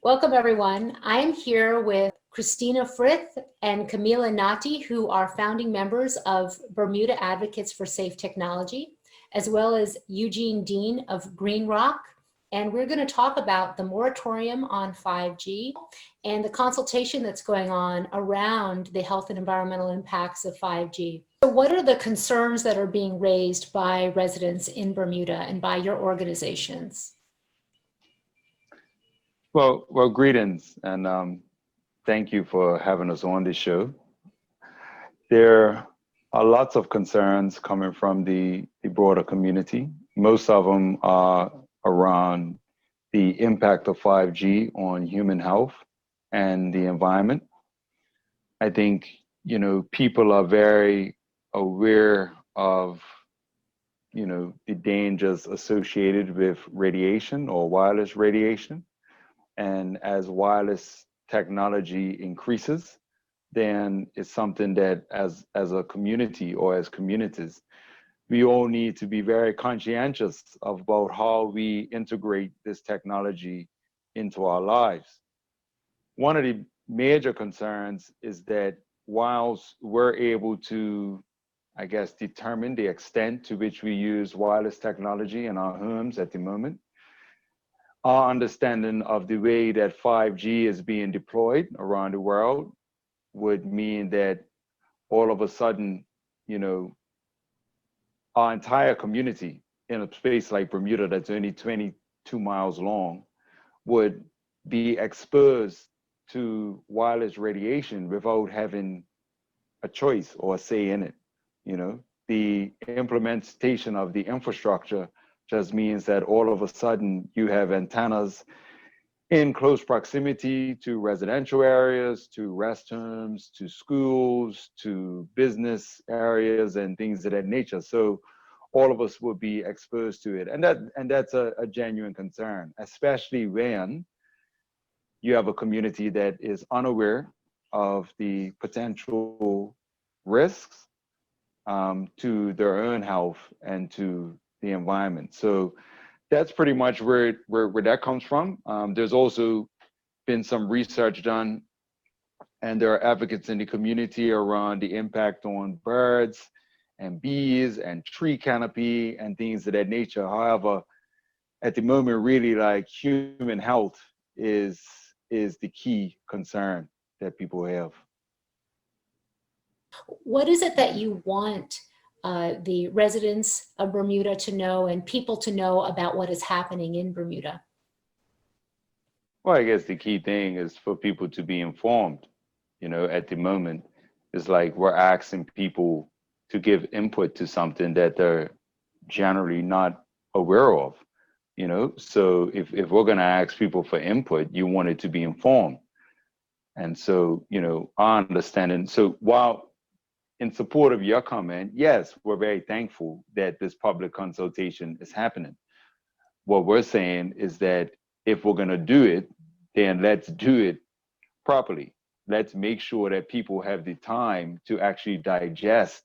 Welcome, everyone. I'm here with Christina Frith and Camila Nati, who are founding members of Bermuda Advocates for Safe Technology, as well as Eugene Dean of Green Rock. And we're going to talk about the moratorium on 5G and the consultation that's going on around the health and environmental impacts of 5G. So what are the concerns that are being raised by residents in Bermuda and by your organizations? Well, greetings, and thank you for having us on this show. There are lots of concerns coming from the broader community. Most of them are around the impact of 5G on human health and the environment. I think, people are very aware of, the dangers associated with radiation or wireless radiation. And as wireless technology increases, then it's something that as a community or as communities, we all need to be very conscientious about how we integrate this technology into our lives. One of the major concerns is that whilst we're able to, I guess, determine the extent to which we use wireless technology in our homes at the moment, our understanding of the way that 5G is being deployed around the world would mean that all of a sudden, our entire community in a space like Bermuda that's only 22 miles long would be exposed to wireless radiation without having a choice or a say in it. The implementation of the infrastructure just means that all of a sudden you have antennas in close proximity to residential areas, to restrooms, to schools, to business areas and things of that nature. So all of us will be exposed to it. And that's a genuine concern, especially when you have a community that is unaware of the potential risks to their own health and to the environment. So that's pretty much where that comes from. There's also been some research done, and there are advocates in the community around the impact on birds and bees and tree canopy and things of that nature. However, at the moment, really, like, human health is the key concern that people have. What is it that you want the residents of Bermuda to know and people to know about what is happening in Bermuda? Well, I guess the key thing is for people to be informed. At the moment, it's like we're asking people to give input to something that they're generally not aware of. So if we're going to ask people for input, you want it to be informed. And so, our understanding. So while in support of your comment, yes, we're very thankful that this public consultation is happening. What we're saying is that if we're going to do it, then let's do it properly. Let's make sure that people have the time to actually digest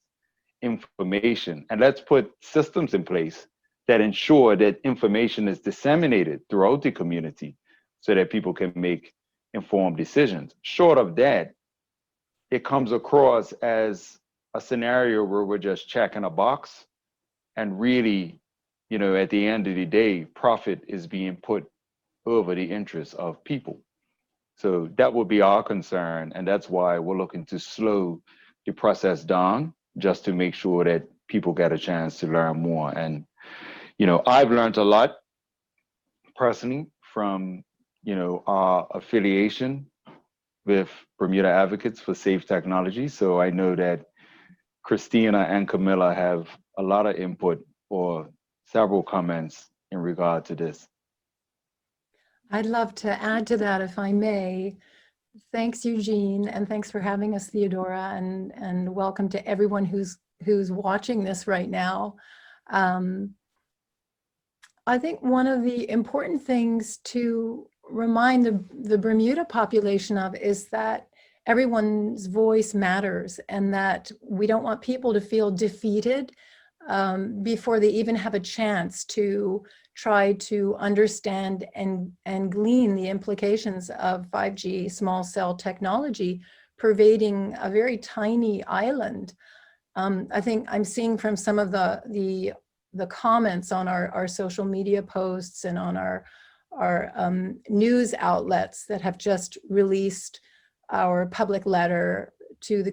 information. And let's put systems in place that ensure that information is disseminated throughout the community so that people can make informed decisions. Short of that, it comes across as a scenario where we're just checking a box, and really, at the end of the day, profit is being put over the interests of people. So that would be our concern, and that's why we're looking to slow the process down, just to make sure that people get a chance to learn more. And I've learned a lot personally from our affiliation with Bermuda Advocates for Safe Technology. So I know that Christina and Camilla have a lot of input or several comments in regard to this. I'd love to add to that, if I may. Thanks, Eugene, and thanks for having us, Theodora, and welcome to everyone who's watching this right now. I think one of the important things to remind the Bermuda population of is that everyone's voice matters, and that we don't want people to feel defeated before they even have a chance to try to understand and glean the implications of 5G small cell technology pervading a very tiny island. I think I'm seeing from some of the comments on our social media posts and on our news outlets that have just released our public letter to the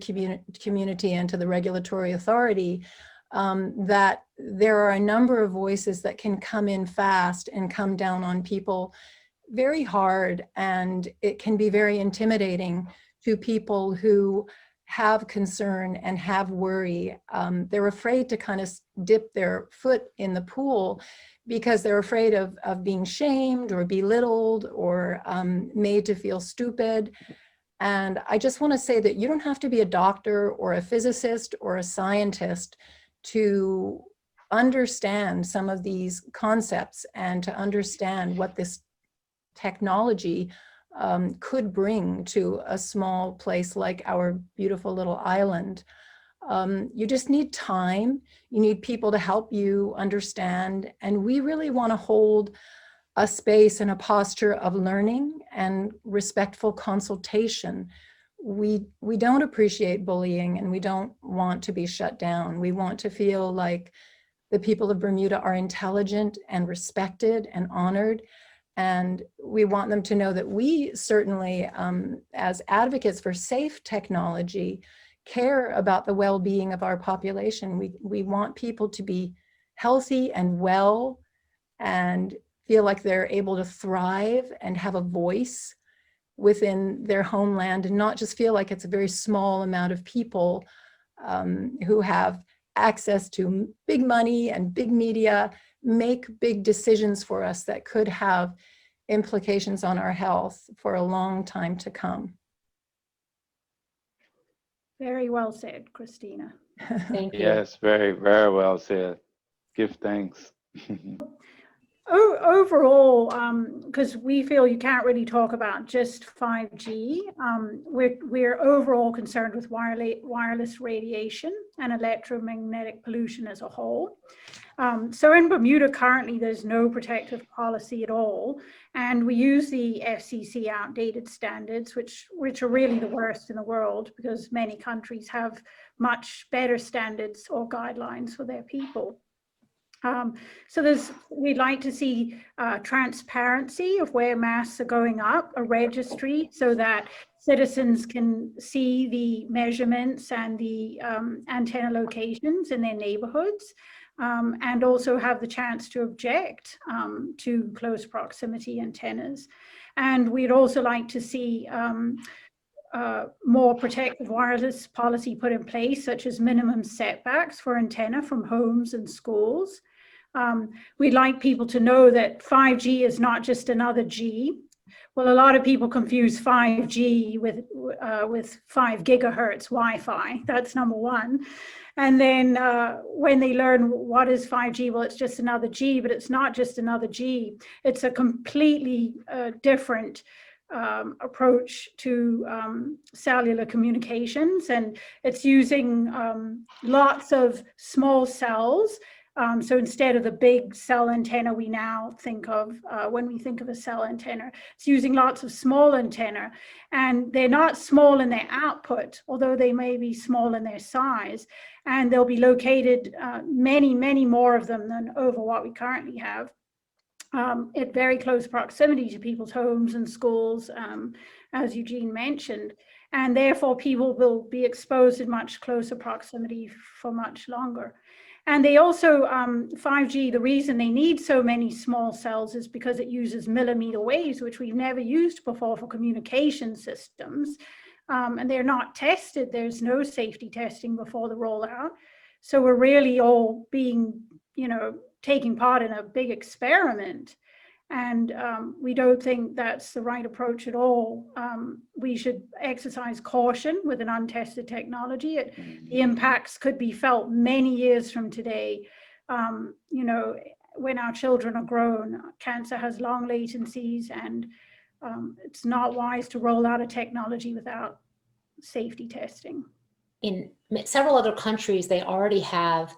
community and to the regulatory authority, that there are a number of voices that can come in fast and come down on people very hard, and it can be very intimidating to people who have concern and have worry. They're afraid to kind of dip their foot in the pool because they're afraid of being shamed or belittled or made to feel stupid. And I just want to say that you don't have to be a doctor or a physicist or a scientist to understand some of these concepts and to understand what this technology could bring to a small place like our beautiful little island. You just need time. You need people to help you understand. And we really want to hold a space and a posture of learning and respectful consultation. We don't appreciate bullying, and we don't want to be shut down. We want to feel like the people of Bermuda are intelligent and respected and honored. And we want them to know that we certainly, as advocates for safe technology, care about the well-being of our population. We want people to be healthy and well and feel like they're able to thrive and have a voice within their homeland, and not just feel like it's a very small amount of people who have access to big money and big media, make big decisions for us that could have implications on our health for a long time to come. Very well said, Christina. Thank you. Yes, very, very well said. Give thanks. Overall, because we feel you can't really talk about just 5G, we're overall concerned with wireless radiation and electromagnetic pollution as a whole. So in Bermuda currently, there's no protective policy at all, and we use the FCC outdated standards, which are really the worst in the world, because many countries have much better standards or guidelines for their people. So we'd like to see transparency of where masts are going up, a registry, so that citizens can see the measurements and the antenna locations in their neighborhoods, and also have the chance to object to close proximity antennas. And we'd also like to see more protective wireless policy put in place, such as minimum setbacks for antenna from homes and schools. We'd like people to know that 5G is not just another G. Well, a lot of people confuse 5G with 5 gigahertz Wi-Fi. That's number one. And then when they learn what is 5G, well, it's just another G, but it's not just another G. It's a completely different approach to cellular communications, and it's using lots of small cells. So instead of the big cell antenna we now think of when we think of a cell antenna, it's using lots of small antenna, and they're not small in their output, although they may be small in their size, and they'll be located many, many more of them than over what we currently have. At very close proximity to people's homes and schools, as Eugene mentioned, and therefore people will be exposed in much closer proximity for much longer. And they also, 5G, the reason they need so many small cells is because it uses millimeter waves, which we've never used before for communication systems. And they're not tested. There's no safety testing before the rollout. So we're really all being, taking part in a big experiment. And we don't think that's the right approach at all. We should exercise caution with an untested technology. The impacts could be felt many years from today. When our children are grown, cancer has long latencies, and it's not wise to roll out a technology without safety testing. In several other countries, they already have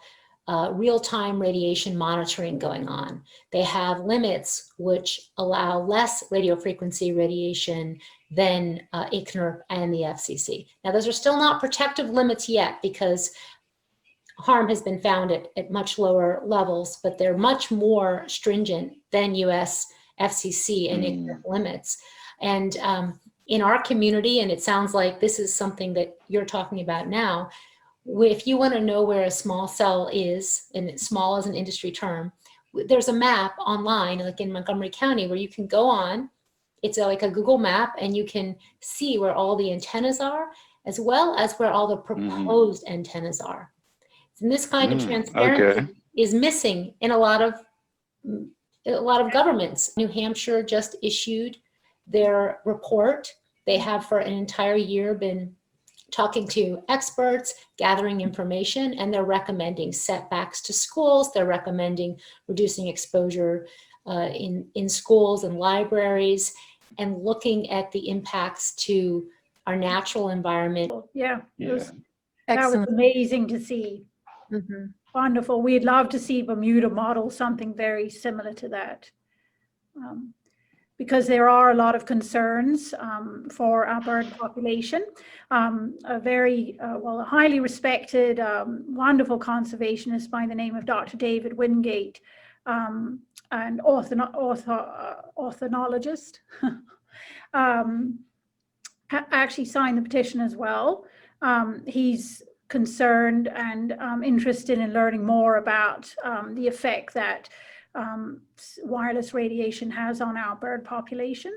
real-time radiation monitoring going on. They have limits which allow less radio frequency radiation than ICNIRP and the FCC. Now, those are still not protective limits yet because harm has been found at much lower levels, but they're much more stringent than US FCC and ICNIRP limits. And in our community, and it sounds like this is something that you're talking about now, if you want to know where a small cell is, and small is an industry term, there's a map online, like in Montgomery County, where you can go on. It's like a Google map, and you can see where all the antennas are, as well as where all the proposed antennas are. And this kind of transparency is missing in a lot of governments. New Hampshire just issued their report. They have for an entire year been talking to experts, gathering information, and they're recommending setbacks to schools. They're recommending reducing exposure in schools and libraries, and looking at the impacts to our natural environment. Yeah, that Excellent. was amazing to see. Wonderful. We'd love to see Bermuda model something very similar to that. Because there are a lot of concerns for our bird population. A very, a highly respected, wonderful conservationist by the name of Dr. David Wingate, an ornithologist, actually signed the petition as well. He's concerned and interested in learning more about the effect that wireless radiation has on our bird population.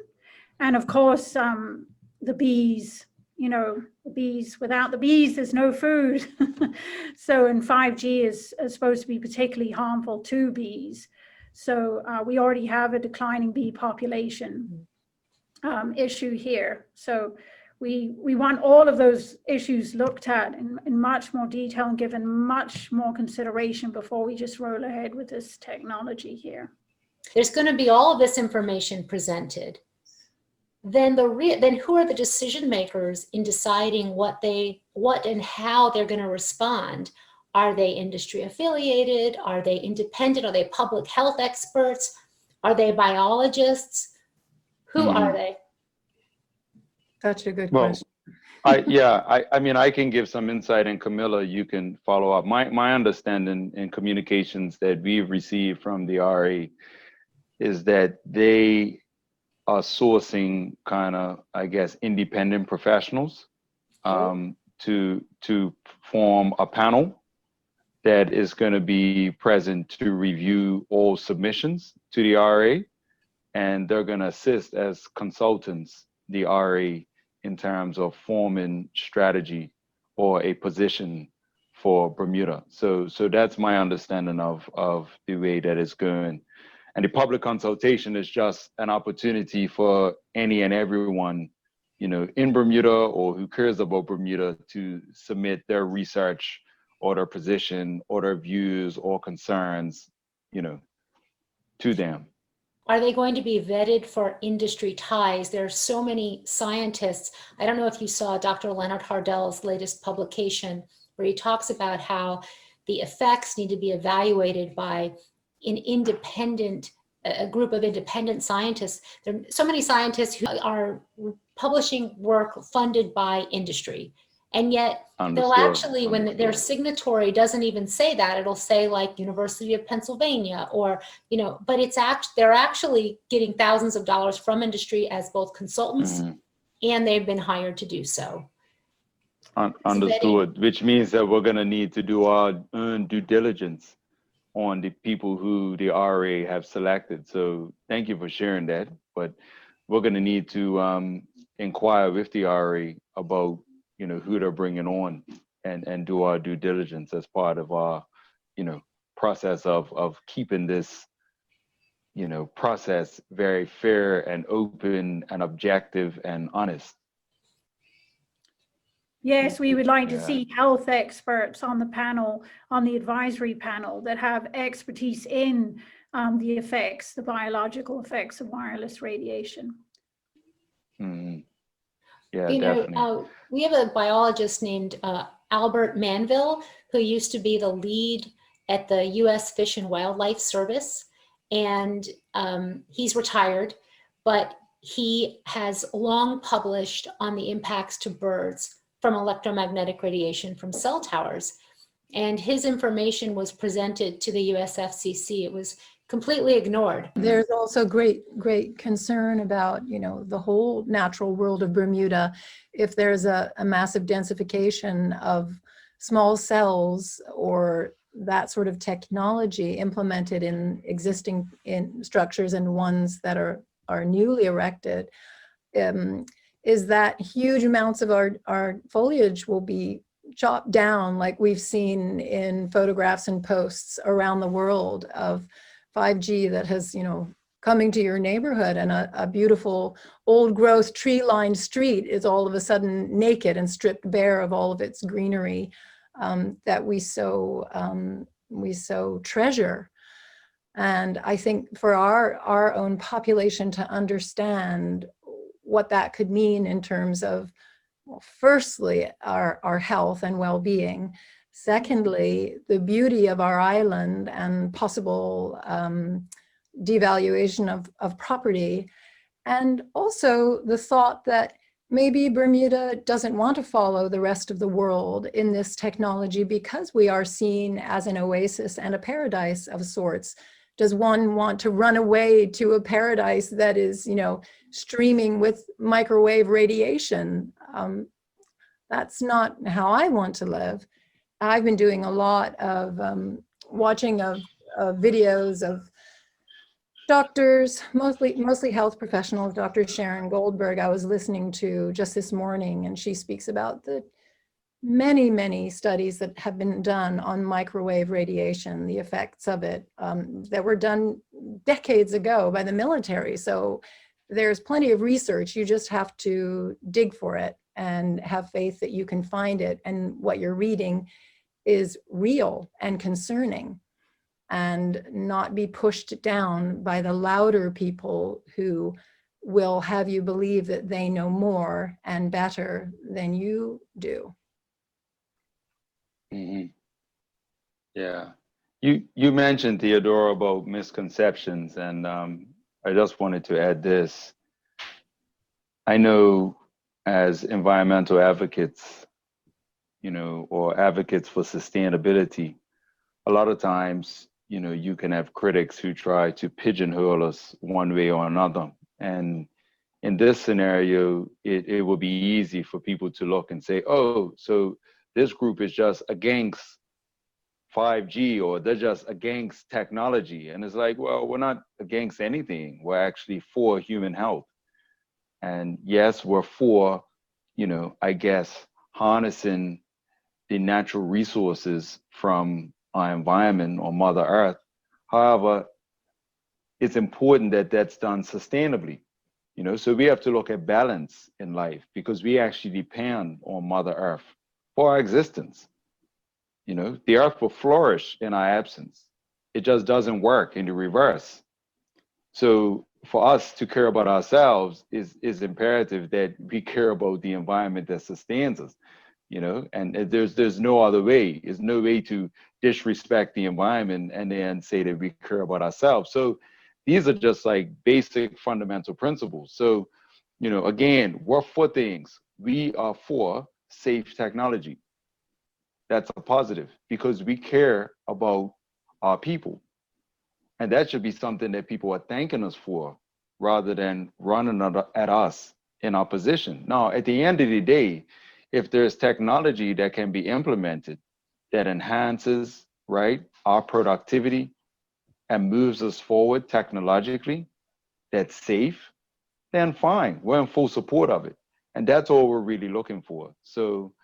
And of course, the bees, the bees, without the bees, there's no food. So, and 5G is supposed to be particularly harmful to bees. So we already have a declining bee population issue here. So we want all of those issues looked at in much more detail and given much more consideration before we just roll ahead with this technology here. There's going to be all of this information presented. Then who are the decision makers in deciding what and how they're going to respond? Are they industry affiliated? Are they independent? Are they public health experts? Are they biologists? Who are they? Such a good question. I mean, I can give some insight, and Camilla, you can follow up. My understanding in communications that we've received from the RA is that they are sourcing kind of, I guess, independent professionals to form a panel that is going to be present to review all submissions to the RA, and they're going to assist as consultants the RA in terms of forming strategy or a position for Bermuda. So that's my understanding of the way that it's going. And the public consultation is just an opportunity for any and everyone, in Bermuda or who cares about Bermuda to submit their research or their position or their views or concerns, to them. Are they going to be vetted for industry ties? There are so many scientists. I don't know if you saw Dr. Leonard Hardell's latest publication where he talks about how the effects need to be evaluated by a group of independent scientists. There are so many scientists who are publishing work funded by industry. And yet they'll actually, when their signatory doesn't even say that, it'll say like University of Pennsylvania or, but they're actually getting thousands of dollars from industry as both consultants and they've been hired to do so. Understood, which means that we're going to need to do our own due diligence on the people who the RA have selected. So thank you for sharing that. But we're going to need to inquire with the RA about who they're bringing on and do our due diligence as part of our, process of keeping this, process very fair and open and objective and honest. Yes, we would like to see health experts on the panel, on the advisory panel that have expertise in the biological effects of wireless radiation. Yeah, definitely. We have a biologist named Albert Manville, who used to be the lead at the U.S. Fish and Wildlife Service, and he's retired, but he has long published on the impacts to birds from electromagnetic radiation from cell towers. And his information was presented to the US FCC. It was completely ignored. There's also great concern about, the whole natural world of Bermuda. If there's a massive densification of small cells or that sort of technology implemented in existing structures and ones that are newly erected, is that huge amounts of our foliage will be chopped down, like we've seen in photographs and posts around the world of 5G that has, coming to your neighborhood, and a beautiful old growth tree lined street is all of a sudden naked and stripped bare of all of its greenery that we so treasure. And I think for our own population to understand what that could mean in terms of, well, firstly, our health and well-being. Secondly, the beauty of our island and possible devaluation of property. And also the thought that maybe Bermuda doesn't want to follow the rest of the world in this technology because we are seen as an oasis and a paradise of sorts. Does one want to run away to a paradise that is, streaming with microwave radiation? That's not how I want to live. I've been doing a lot of watching of videos of doctors, mostly health professionals. Dr. Sharon Goldberg, I was listening to just this morning, and she speaks about the many studies that have been done on microwave radiation, the effects of it, that were done decades ago by the military. So there's plenty of research. You just have to dig for it and have faith that you can find it. And what you're reading is real and concerning, and not be pushed down by the louder people who will have you believe that they know more and better than you do. Mm-hmm. Yeah. You mentioned, Theodora, about misconceptions, and I just wanted to add this. I know as environmental advocates, or advocates for sustainability, a lot of times, you can have critics who try to pigeonhole us one way or another. And in this scenario, it will be easy for people to look and say, oh, so this group is just against 5G, or they're just against technology. And it's like, well, we're not against anything. We're actually for human health. And yes, we're for, I guess, harnessing the natural resources from our environment or Mother Earth. However, it's important that that's done sustainably. So we have to look at balance in life, because we actually depend on Mother Earth for our existence. The earth will flourish in our absence. It just doesn't work in the reverse. So for us to care about ourselves is imperative that we care about the environment that sustains us, and there's no other way. There's no way to disrespect the environment and then say that we care about ourselves. So these are just like basic fundamental principles. So, again, we're for things. We are for safe technology. That's a positive, because we care about our people. And that should be something that people are thanking us for, rather than running at us in opposition. Now, at the end of the day, if there's technology that can be implemented that enhances, right, our productivity and moves us forward technologically, that's safe, then fine, we're in full support of it. And that's all we're really looking for. So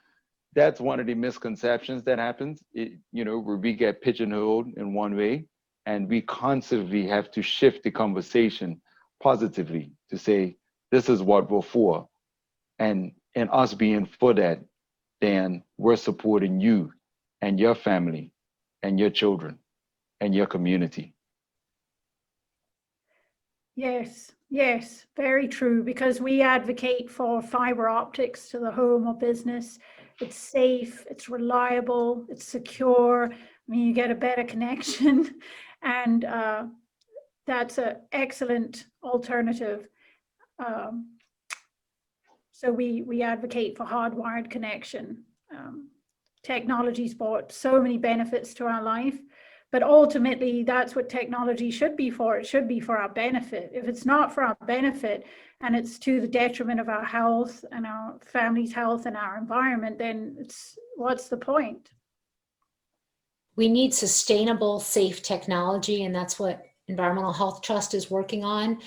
that's one of the misconceptions that happens, where we get pigeonholed in one way, and we constantly have to shift the conversation positively to say, this is what we're for. And us being for that, then we're supporting you and your family and your children and your community. Yes, very true, because we advocate for fiber optics to the home or business. It's safe, it's reliable, it's secure. I mean, you get a better connection, and that's an excellent alternative. So we advocate for hardwired connection. Technology's brought so many benefits to our life, but ultimately that's what technology should be for. It should be for our benefit. If it's not for our benefit and it's to the detriment of our health and our family's health and our environment, then what's the point? We need sustainable, safe technology, and that's what Environmental Health Trust is working on.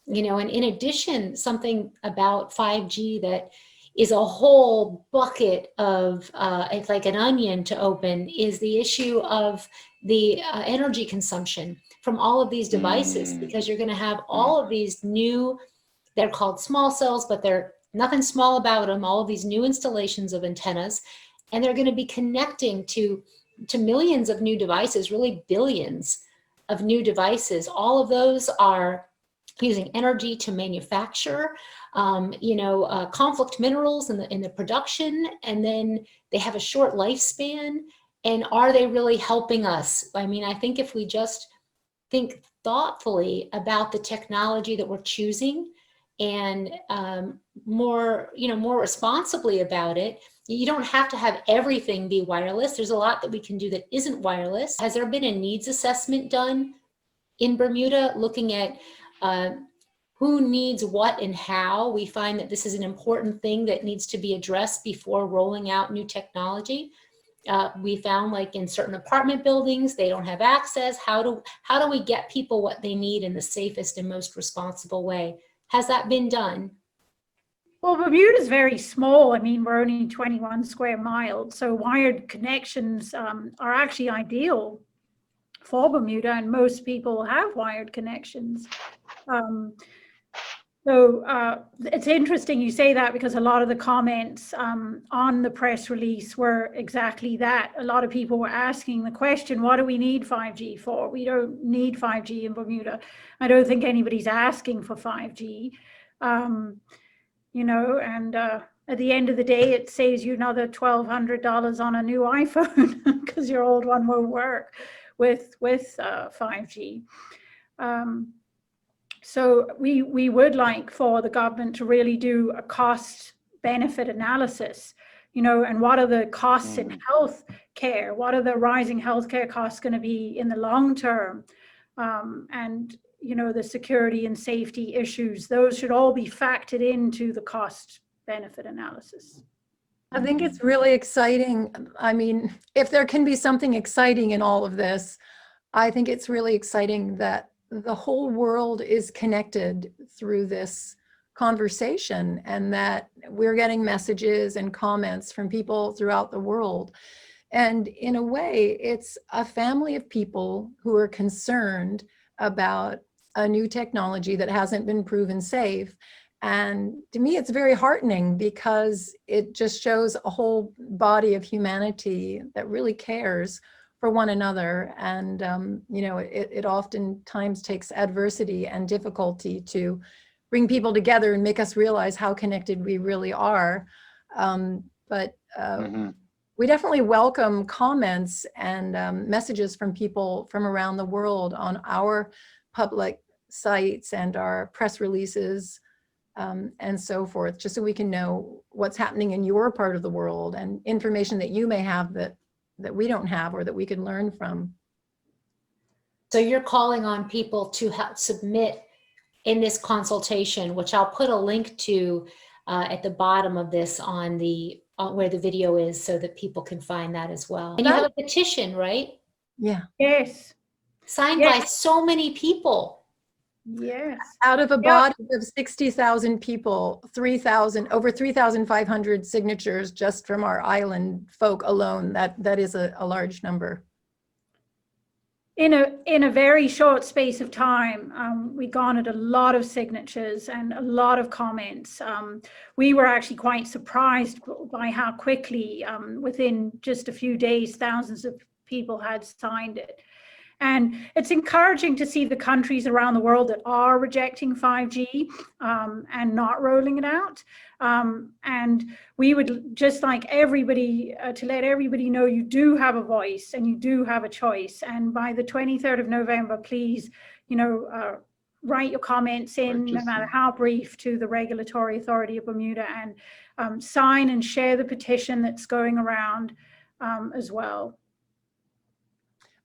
You know, and in addition, something about 5G that is a whole bucket of, it's like an onion to open, is the issue of the energy consumption from all of these devices, because you're going to have all of these new, they're called small cells, but they're nothing small about them, all of these new installations of antennas, and they're going to be connecting to millions of new devices, really billions of new devices. All of those are using energy to manufacture, conflict minerals in the production, and then they have a short lifespan. And are they really helping us? I mean, I think if we just think thoughtfully about the technology that we're choosing, and more responsibly about it, you don't have to have everything be wireless. There's a lot that we can do that isn't wireless. Has there been a needs assessment done in Bermuda looking at who needs what and how? We find that this is an important thing that needs to be addressed before rolling out new technology. We found, like, in certain apartment buildings, they don't have access. How do we get people what they need in the safest and most responsible way? Has that been done? Well, Bermuda is very small. I mean, we're only 21 square miles, so wired connections are actually ideal for Bermuda, and most people have wired connections. So it's interesting you say that, because a lot of the comments on the press release were exactly that. A lot of people were asking the question, what do we need 5G for? We don't need 5G in Bermuda. I don't think anybody's asking for 5G. And at the end of the day, it saves you another $1,200 on a new iPhone because your old one won't work with 5G. So we would like for the government to really do a cost benefit analysis, and what are the costs in health care? What are the rising healthcare costs going to be in the long term? And the security and safety issues, those should all be factored into the cost benefit analysis. I think it's really exciting. I mean, if there can be something exciting in all of this, I think it's really exciting that the whole world is connected through this conversation, and that we're getting messages and comments from people throughout the world. And in a way, it's a family of people who are concerned about a new technology that hasn't been proven safe. And to me, it's very heartening, because it just shows a whole body of humanity that really cares for one another. And, it oftentimes takes adversity and difficulty to bring people together and make us realize how connected we really are. We definitely welcome comments and messages from people from around the world on our public sites and our press releases and so forth, just so we can know what's happening in your part of the world, and information that you may have that we don't have, or that we can learn from. So you're calling on people to submit in this consultation, which I'll put a link to at the bottom of this on where the video is, so that people can find that as well. And you have a petition, right? Yeah. Yes. Signed by so many people. Yes. Out of a body of 60,000 people, over 3,500 signatures just from our island folk alone. That is a large number. In a very short space of time, we garnered a lot of signatures and a lot of comments. We were actually quite surprised by how quickly, within just a few days, thousands of people had signed it. And it's encouraging to see the countries around the world that are rejecting 5G and not rolling it out. And we would just like everybody to let everybody know you do have a voice and you do have a choice. And by the 23rd of November, please, write your comments in, no matter how brief, to the Regulatory Authority of Bermuda, and sign and share the petition that's going around as well.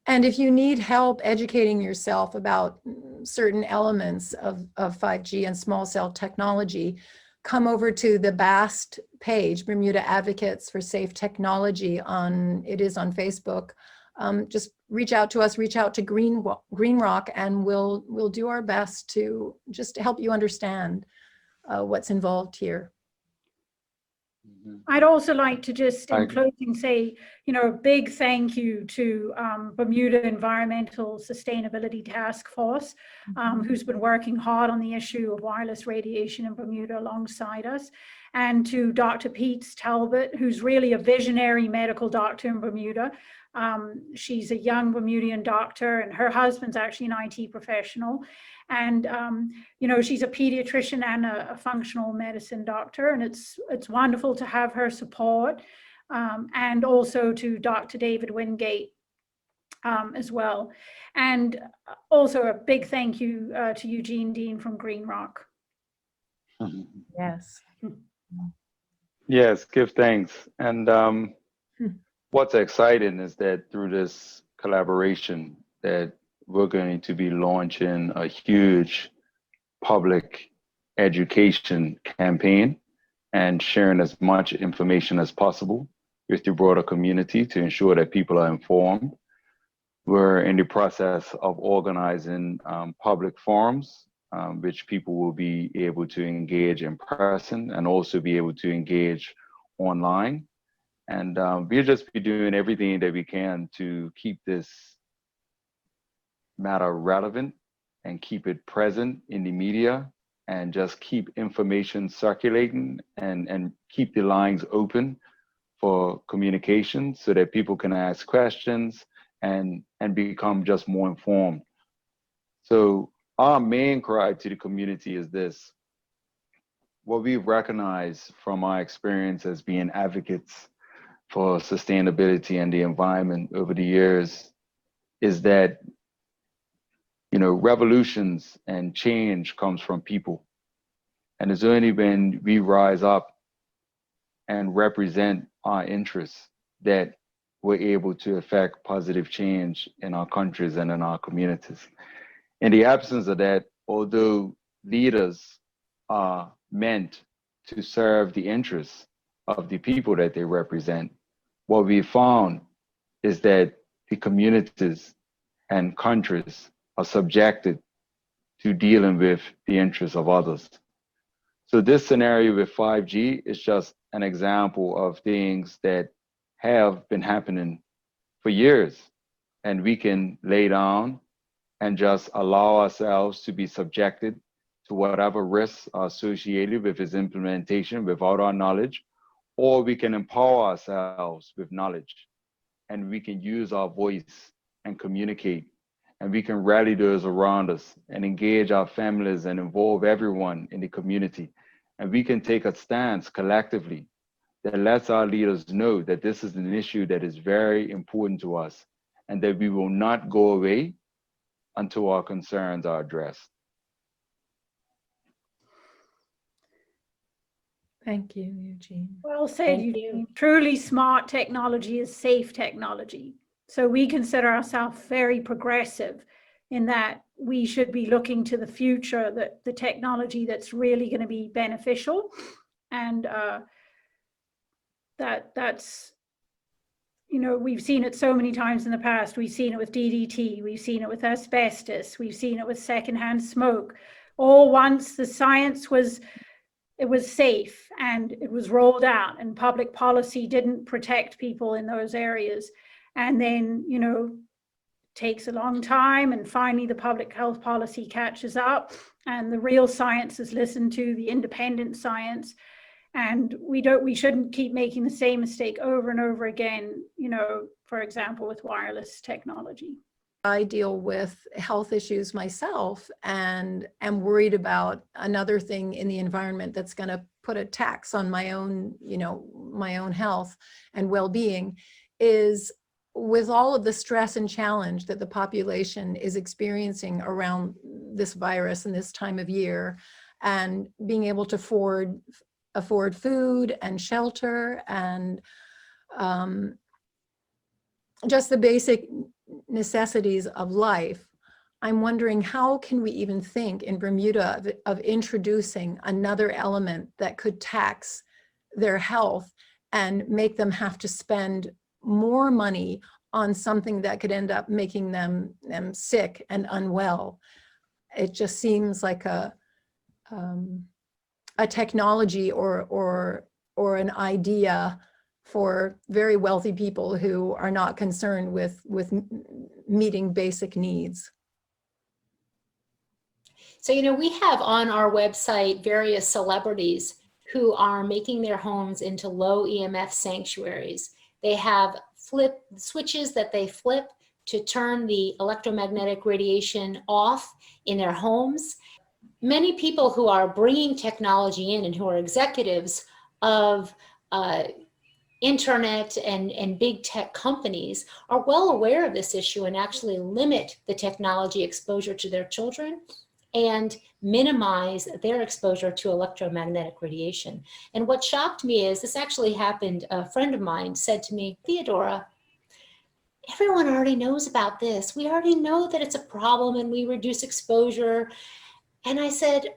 And if you need help educating yourself about certain elements of 5G and small cell technology, come over to the BAST page, Bermuda Advocates for Safe Technology. It is on Facebook. Just reach out to us, reach out to Green Rock, and we'll do our best to just help you understand what's involved here. I'd also like to just, in closing, say, a big thank you to Bermuda Environmental Sustainability Task Force, who's been working hard on the issue of wireless radiation in Bermuda alongside us, and to Dr. Pete Talbot, who's really a visionary medical doctor in Bermuda. She's a young Bermudian doctor, and her husband's actually an IT professional. And, she's a pediatrician and a functional medicine doctor, and it's wonderful to have her support. And also to Dr. David Wingate as well. And also a big thank you to Eugene Dean from Green Rock. Yes. Yes, give thanks. And what's exciting is that through this collaboration that we're going to be launching a huge public education campaign and sharing as much information as possible with the broader community to ensure that people are informed. We're in the process of organizing public forums, which people will be able to engage in person and also be able to engage online. And we'll just be doing everything that we can to keep this matter relevant and keep it present in the media, and just keep information circulating and keep the lines open for communication so that people can ask questions and become just more informed. So our main cry to the community is this: what we've recognized from our experience as being advocates for sustainability and the environment over the years is that revolutions and change comes from people. And it's only when we rise up and represent our interests that we're able to affect positive change in our countries and in our communities. In the absence of that, although leaders are meant to serve the interests of the people that they represent, what we found is that the communities and countries are subjected to dealing with the interests of others. So this scenario with 5G is just an example of things that have been happening for years, and we can lay down and just allow ourselves to be subjected to whatever risks are associated with its implementation without our knowledge, or we can empower ourselves with knowledge, and we can use our voice and communicate, and we can rally those around us and engage our families and involve everyone in the community. And we can take a stance collectively that lets our leaders know that this is an issue that is very important to us and that we will not go away until our concerns are addressed. Thank you, Eugene. Well said, Eugene. Truly smart technology is safe technology. So we consider ourselves very progressive in that we should be looking to the future, that the technology that's really going to be beneficial. And that's, we've seen it so many times in the past. We've seen it with DDT, we've seen it with asbestos, we've seen it with secondhand smoke. All once the science was safe and it was rolled out and public policy didn't protect people in those areas. And then, takes a long time, and finally the public health policy catches up and the real science is listened to, the independent science. And we shouldn't keep making the same mistake over and over again, for example, with wireless technology. I deal with health issues myself and am worried about another thing in the environment that's going to put a tax on my own, my own health and well-being, is with all of the stress and challenge that the population is experiencing around this virus and this time of year, and being able to afford food and shelter and just the basic necessities of life, I'm wondering, how can we even think in Bermuda of introducing another element that could tax their health and make them have to spend more money on something that could end up making them sick and unwell? It just seems like a technology or an idea for very wealthy people who are not concerned with meeting basic needs. So, we have on our website various celebrities who are making their homes into low EMF sanctuaries. They have flip switches that they flip to turn the electromagnetic radiation off in their homes. Many people who are bringing technology in and who are executives of internet and big tech companies are well aware of this issue and actually limit the technology exposure to their children and minimize their exposure to electromagnetic radiation. And what shocked me is, this actually happened, a friend of mine said to me, "Theodora, everyone already knows about this. We already know that it's a problem and we reduce exposure." And I said,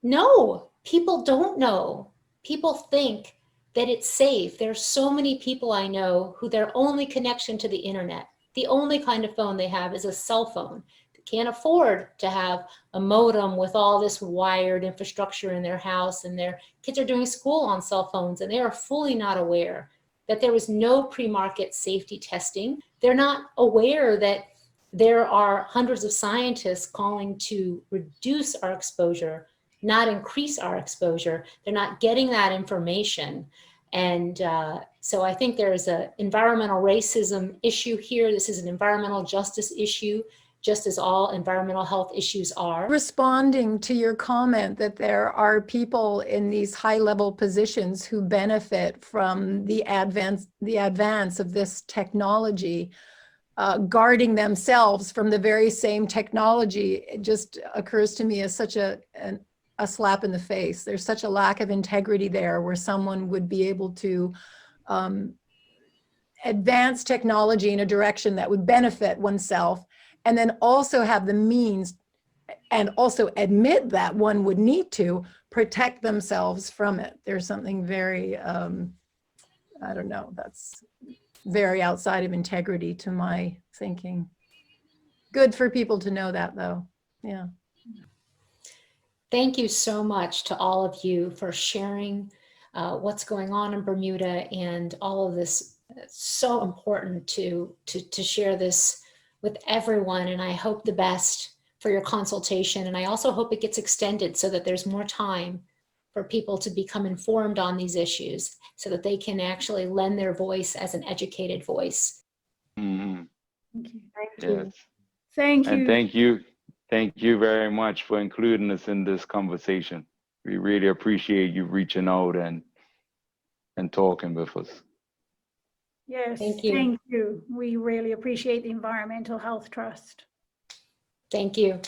no, people don't know. People think that it's safe. There's so many people I know who their only connection to the internet, the only kind of phone they have is a cell phone. They can't afford to have a modem with all this wired infrastructure in their house, and their kids are doing school on cell phones, and they are fully not aware that there was no pre-market safety testing. They're not aware that there are hundreds of scientists calling to reduce our exposure, not increase our exposure. They're not getting that information. And so I think there's an environmental racism issue here. This is an environmental justice issue, just as all environmental health issues are. Responding to your comment that there are people in these high-level positions who benefit from the advance of this technology, guarding themselves from the very same technology, it just occurs to me as such a slap in the face. There's such a lack of integrity there, where someone would be able to advance technology in a direction that would benefit oneself, and then also have the means and also admit that one would need to protect themselves from it. There's something very, I don't know, that's very outside of integrity to my thinking. Good for people to know that, though. Yeah. Thank you so much to all of you for sharing what's going on in Bermuda and all of this. It's so important to share this with everyone, and I hope the best for your consultation. And I also hope it gets extended so that there's more time for people to become informed on these issues, so that they can actually lend their voice as an educated voice. Mm-hmm. Thank you. Yes. Thank you. And thank you very much for including us in this conversation. We really appreciate you reaching out and talking with us. Yes, Thank you. thank you. We really appreciate the Environmental Health Trust. Thank you.